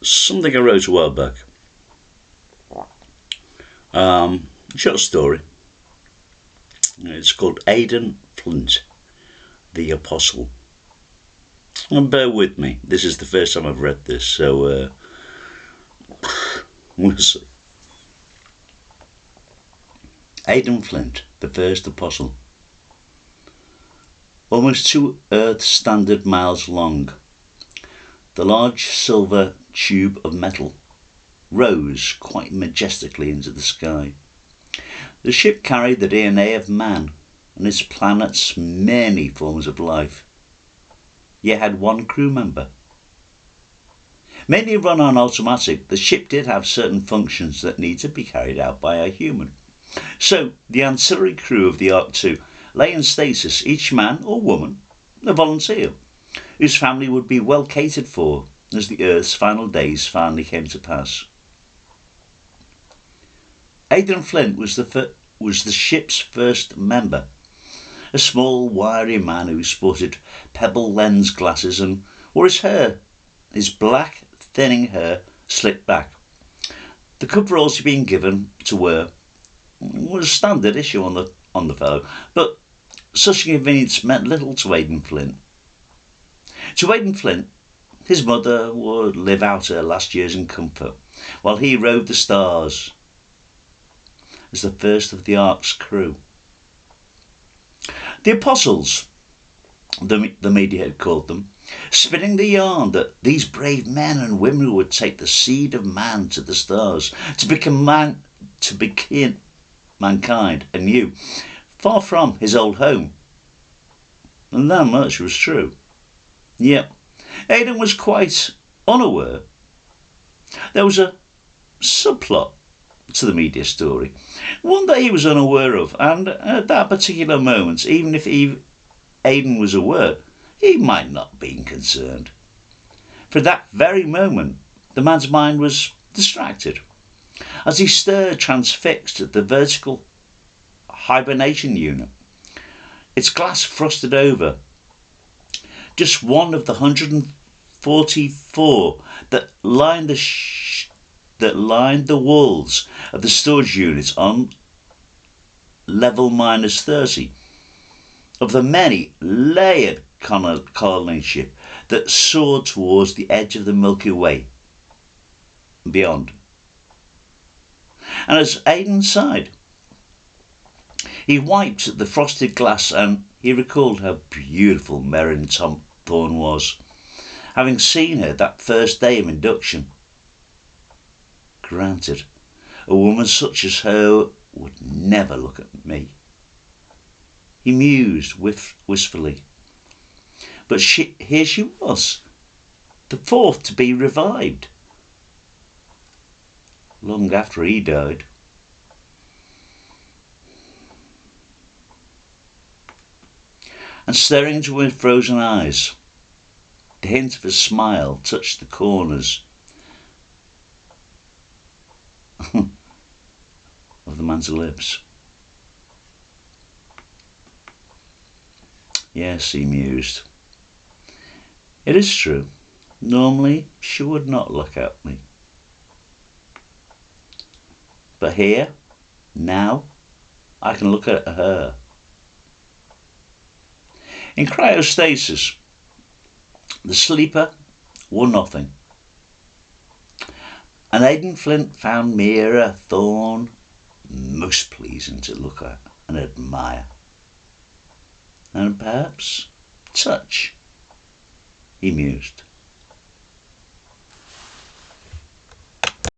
something I wrote a while back. Short story. It's called Aiden, Flint, the Apostle. And bear with me, this is the first time I've read this, so we'll see. Aiden Flint, the first apostle. Almost 2 Earth standard miles long, the large silver tube of metal rose quite majestically into the sky. The ship carried the DNA of man and its planet's many forms of life, yet had 1 crew member. Mainly run on automatic, the ship did have certain functions that need to be carried out by a human. So the ancillary crew of the Ark 2 lay in stasis, each man or woman a volunteer, whose family would be well catered for as the Earth's final days finally came to pass. Aiden Flint was the ship's first member, a small, wiry man who sported pebble lens glasses and wore his black, thinning hair slicked back. The coveralls he'd been given to wear was a standard issue on the fellow, but such inconvenience meant little to Aiden Flint. To Aiden Flint, his mother would live out her last years in comfort, while he roved the stars as the first of the Ark's crew. The Apostles, the media had called them, spinning the yarn that these brave men and women would take the seed of man to the stars to become mankind anew, far from his old home. And that much was true. Yet Aiden was quite unaware there was a subplot to the media story, one that he was unaware of, and at that particular moment, even if Aiden was aware, he might not have been concerned. For that very moment, the man's mind was distracted, as he stared transfixed at the vertical hibernation unit, its glass frosted over, just one of the 144 that lined the walls of the storage units on level -30 of the many layered colony ship that soared towards the edge of the Milky Way and beyond. And as Aiden sighed, he wiped at the frosted glass and he recalled how beautiful Merrin Thorne was, having seen her that first day of induction. Granted, a woman such as her would never look at me, he mused wistfully. But here she was, the fourth to be revived, long after he died. And staring into her frozen eyes, the hint of a smile touched the corners of the man's lips. Yes, he mused. It is true. Normally she would not look at me. But here, now, I can look at her. In cryostasis, the sleeper wore nothing. And Aiden Flint found Mira Thorne most pleasing to look at and admire. And perhaps touch, he mused.